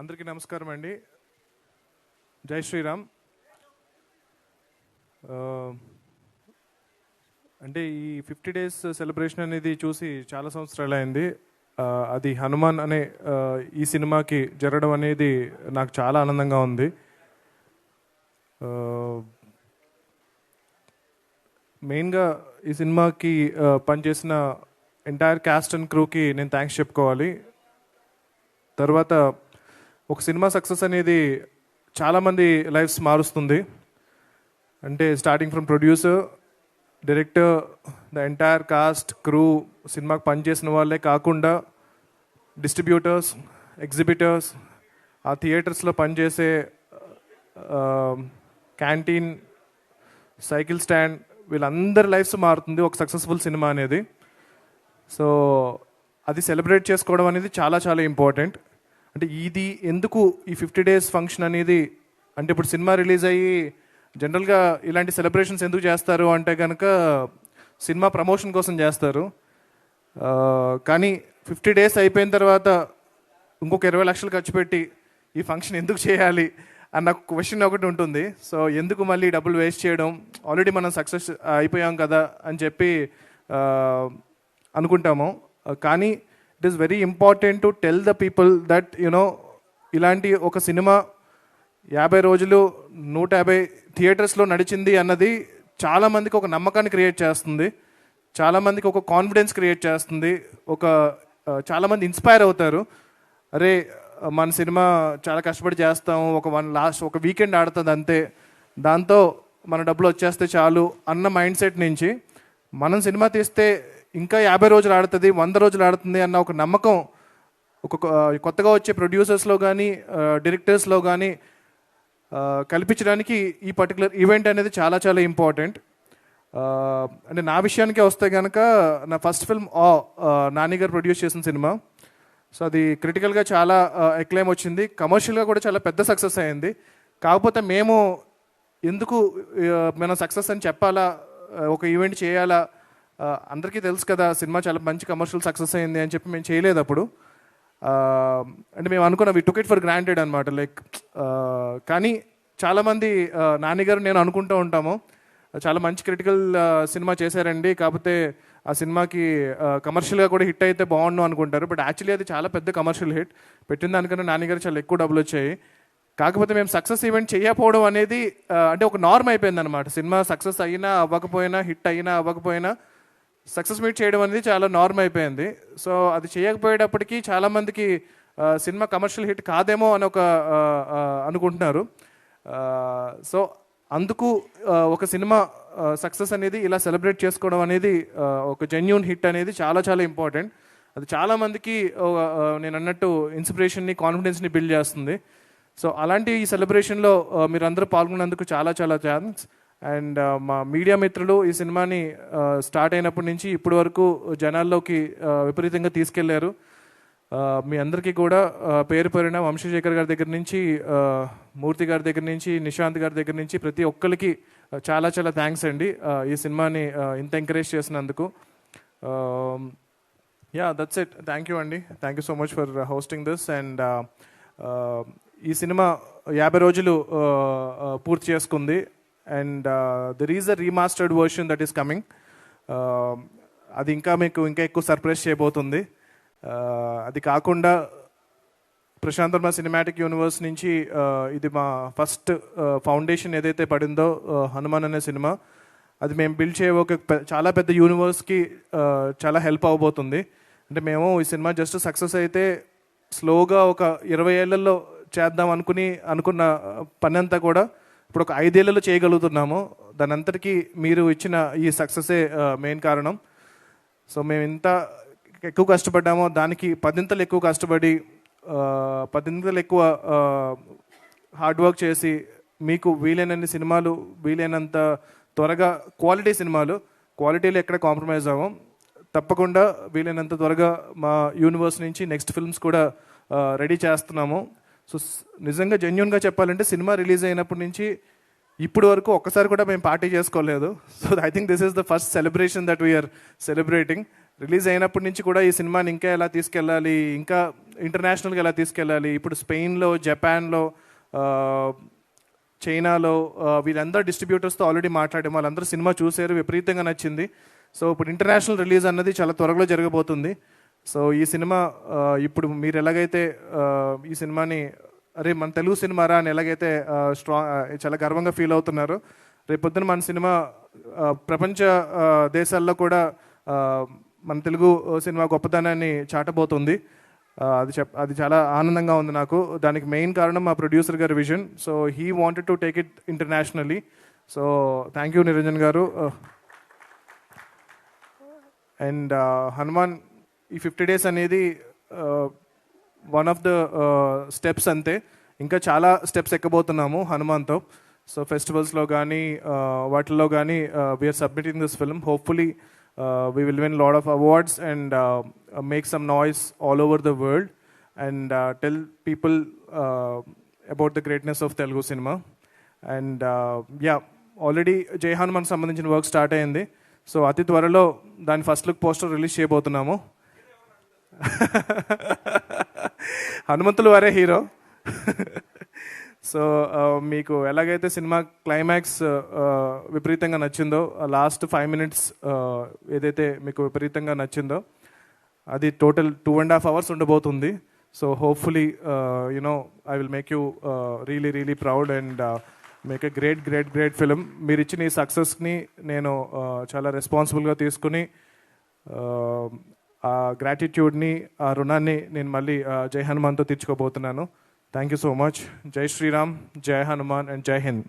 అందరికీ నమస్కారం అండి. జై శ్రీరామ్. అంటే ఈ 50 డేస్ సెలబ్రేషన్ అనేది చూసి చాలా సంవత్సరాలు అయింది. అది హనుమాన్ అనే ఈ సినిమాకి జరగడం అనేది నాకు చాలా ఆనందంగా ఉంది. మెయిన్గా ఈ సినిమాకి పనిచేసిన ఎంటైర్ క్యాస్ట్ అండ్ క్రూకి నేను థ్యాంక్స్ చెప్పుకోవాలి. తర్వాత ఒక సినిమా సక్సెస్ అనేది చాలామంది లైఫ్స్ మారుస్తుంది. అంటే starting from producer, director, the entire cost, crew, సినిమాకి పనిచేసిన వాళ్ళే కాకుండా డిస్ట్రిబ్యూటర్స్, ఎగ్జిబిటర్స్, ఆ థియేటర్స్లో పనిచేసే క్యాంటీన్, సైకిల్ స్టాండ్, వీళ్ళందరి లైఫ్స్ మారుతుంది ఒక సక్సెస్ఫుల్ సినిమా అనేది. సో అది సెలబ్రేట్ చేసుకోవడం అనేది చాలా చాలా ఇంపార్టెంట్. అంటే ఇది ఎందుకు ఈ 50 డేస్ ఫంక్షన్ అనేది, అంటే ఇప్పుడు సినిమా రిలీజ్ అయ్యి జనరల్గా ఇలాంటి సెలబ్రేషన్స్ ఎందుకు చేస్తారు అంటే కనుక సినిమా ప్రమోషన్ కోసం చేస్తారు. కానీ 50 డేస్ అయిపోయిన తర్వాత ఇంకొక 20 లక్షలు ఖర్చు పెట్టి ఈ ఫంక్షన్ ఎందుకు చేయాలి అన్న క్వశ్చన్ ఒకటి ఉంటుంది. సో ఎందుకు మళ్ళీ డబ్బులు వేస్ట్ చేయడం, ఆల్రెడీ మనం సక్సెస్ అయిపోయాం కదా అని చెప్పి అనుకుంటాము. కానీ it is very important to tell the people that ఇలాంటి ఒక సినిమా 50 రోజులు 150 థియేటర్స్లో నడిచింది అన్నది చాలామందికి ఒక నమ్మకాన్ని క్రియేట్ చేస్తుంది, చాలామందికి ఒక కాన్ఫిడెన్స్ క్రియేట్ చేస్తుంది, చాలామంది ఇన్స్పైర్ అవుతారు. అరే మన సినిమా చాలా కష్టపడి చేస్తాము, ఒక వీకెండ్ ఆడుతుంది అంతే, దాంతో మన డబ్బులు వచ్చేస్తే చాలు అన్న మైండ్ సెట్ నుంచి మనం సినిమా తీస్తే ఇంకా 50 రోజులు ఆడుతుంది, 100 రోజులు ఆడుతుంది అన్న ఒక నమ్మకం కొత్తగా వచ్చే ప్రొడ్యూసర్స్లో కానీ డైరెక్టర్స్లో కానీ కల్పించడానికి ఈ పర్టికులర్ ఈవెంట్ అనేది చాలా చాలా ఇంపార్టెంట్. అంటే నా విషయానికే వస్తే కనుక నా ఫస్ట్ ఫిల్మ్ నాని గారు ప్రొడ్యూస్ చేసిన సినిమా. సో అది క్రిటికల్గా చాలా ఎక్లైమ్ వచ్చింది, కమర్షియల్గా కూడా చాలా పెద్ద సక్సెస్ అయింది. కాకపోతే మేము ఎందుకు మనం సక్సెస్ అని చెప్పాలా, ఒక ఈవెంట్ చేయాలా, అందరికీ తెలుసు కదా సినిమా చాలా మంచి కమర్షియల్ సక్సెస్ అయింది అని చెప్పి మేము చేయలేదు అప్పుడు. అంటే మేము అనుకున్నాం వి టుక్ ఇట్ ఫర్ గ్రాంటెడ్ అనమాట. కానీ చాలామంది నాని గారు నేను అనుకుంటూ ఉంటాము చాలా మంచి క్రిటికల్ సినిమా చేశారండి, కాకపోతే ఆ సినిమాకి కమర్షియల్గా కూడా హిట్ అయితే బాగుండు అనుకుంటారు. బట్ యాక్చువల్లీ అది చాలా పెద్ద కమర్షియల్ హిట్, పెట్టిన దానికన్నా నాని గారు చాలా ఎక్కువ డబ్బులు వచ్చాయి. కాకపోతే మేము సక్సెస్ ఈవెంట్ చేయకపోవడం అనేది అంటే ఒక నార్మ్ అయిపోయింది అనమాట. సినిమా సక్సెస్ అయినా అవ్వకపోయినా, హిట్ అయినా అవ్వకపోయినా సక్సెస్ మీట్ చేయడం అనేది చాలా నార్మ్ అయిపోయింది. సో అది చేయకపోయేటప్పటికీ చాలామందికి సినిమా కమర్షియల్ హిట్ కాదేమో అని అనుకుంటున్నారు. సో అందుకు ఒక సినిమా సక్సెస్ అనేది ఇలా సెలబ్రేట్ చేసుకోవడం అనేది, ఒక జెన్యూన్ హిట్ అనేది చాలా చాలా ఇంపార్టెంట్. అది చాలామందికి నేను అన్నట్టు ఇన్స్పిరేషన్ని, కాన్ఫిడెన్స్ని బిల్డ్ చేస్తుంది. సో అలాంటి ఈ సెలబ్రేషన్లో మీరందరూ పాల్గొన్నందుకు చాలా చాలా థ్యాంక్స్. అండ్ మా మీడియా మిత్రులు ఈ సినిమాని స్టార్ట్ అయినప్పటి నుంచి ఇప్పటి వరకు జనాల్లోకి విపరీతంగా తీసుకెళ్లారు. మీ అందరికీ కూడా పేరు పేరున వంశశేఖర్ గారి దగ్గర నుంచి, మూర్తి గారి దగ్గర నుంచి, నిశాంత్ గారి దగ్గర నుంచి ప్రతి ఒక్కరికి చాలా చాలా థ్యాంక్స్ అండి ఈ సినిమాని ఇంత ఎంకరేజ్ చేసినందుకు. That's it. థ్యాంక్ యూ అండి. Thank you so much for hosting this. And ఈ సినిమా 50 రోజులు పూర్తి చేసుకుంది. And there is a remastered version that is coming. అది మీకు ఇంకా ఎక్కువ సర్ప్రైజ్ చేయబోతుంది. అది కాకుండా ప్రశాంత్ వర్మ సినిమాటిక్ యూనివర్స్ నుంచి ఇది మా ఫస్ట్ ఫౌండేషన్ ఏదైతే పడిందో హనుమాన్ అనే సినిమా, అది మేము బిల్డ్ చేయబోకే చాలా పెద్ద యూనివర్స్కి చాలా హెల్ప్ అవ్వబోతుంది. అంటే మేము ఈ సినిమా జస్ట్ సక్సెస్ అయితే స్లోగా ఒక 20 ఏళ్లలో చేద్దాం అనుకున్న పని అంతా కూడా ఇప్పుడు ఒక 5 ఏళ్లలో చేయగలుగుతున్నాము. దాని అంతటికీ మీరు ఇచ్చిన ఈ సక్సెసే మెయిన్ కారణం. సో మేము ఇంత ఎక్కువ కష్టపడ్డామో దానికి 10 ఎక్కువ కష్టపడి 10 ఎక్కువ హార్డ్ వర్క్ చేసి మీకు వీలైనన్ని సినిమాలు, వీలైనంత త్వరగా క్వాలిటీలో ఎక్కడ కాంప్రమైజ్ అవ్వం. తప్పకుండా వీలైనంత త్వరగా మా యూనివర్స్ నుంచి నెక్స్ట్ ఫిల్మ్స్ కూడా రెడీ చేస్తున్నాము. సో నిజంగా జెన్యూన్గా చెప్పాలంటే సినిమా రిలీజ్ అయినప్పటి నుంచి ఇప్పుడు వరకు ఒక్కసారి కూడా మేము పార్టీ చేసుకోలేదు. So I think this is the first celebration that we are celebrating. Release అయినప్పటి నుంచి కూడా ఈ సినిమాని ఇంకా ఎలా తీసుకెళ్ళాలి, ఇంకా ఇంటర్నేషనల్గా ఎలా తీసుకెళ్ళాలి. ఇప్పుడు స్పెయిన్లో, జపాన్లో, చైనాలో వీళ్ళందరూ డిస్ట్రిబ్యూటర్స్తో ఆల్రెడీ మాట్లాడాము. వాళ్ళందరూ సినిమా చూశారు, విపరీతంగా నచ్చింది. సో ఇప్పుడు ఇంటర్నేషనల్ రిలీజ్ అన్నది చాలా త్వరలో జరగబోతుంది. సో ఈ సినిమా ఇప్పుడు మీరు ఎలాగైతే ఈ సినిమాని అరే మన తెలుగు సినిమారా అని ఎలాగైతే చాలా గర్వంగా ఫీల్ అవుతున్నారు, రేపొద్దున మన సినిమా ప్రపంచ దేశాల్లో కూడా మన తెలుగు సినిమా గొప్పతనాన్ని చాటబోతుంది. అది చాలా ఆనందంగా ఉంది నాకు. దానికి మెయిన్ కారణం మా ప్రొడ్యూసర్ గారి vision. So he wanted to take it internationally. So thank you Niranjan గారు. అండ్ హనుమాన్ ఈ 50 days అనేది వన్ ఆఫ్ ద స్టెప్స్ అంతే. ఇంకా చాలా స్టెప్స్ ఎక్కబోతున్నాము హనుమాన్తో. సో ఫెస్టివల్స్లో కానీ వాటిల్లో కానీ we are submitting this film. Hopefully we will win a lot of awards and make some noise all over the world and tell people about the greatness of Telugu cinema. And yeah, already Jai Hanuman సంబంధించిన work start అయింది. So అతి త్వరలో దాని first look poster release చేయబోతున్నాము. హనుమంతులు వారే hero. So మీకు ఎలాగైతే cinema climax విపరీతంగా నచ్చిందో, లాస్ట్ 5 minutes ఏదైతే మీకు విపరీతంగా నచ్చిందో, అది టోటల్ 2.5 hours ఉండబోతుంది. So hopefully I will make you really proud and make a great film. మీరు ఇచ్చిన ఈ సక్సెస్ని నేను చాలా రెస్పాన్సిబుల్గా తీసుకుని ఆ గ్రాటిట్యూడ్ని, ఆ రుణాన్ని నేను మళ్ళీ జై హనుమాన్తో తీర్చుకోబోతున్నాను. Thank you so much. Jai Shri Ram, Jai Hanuman and Jai Hind.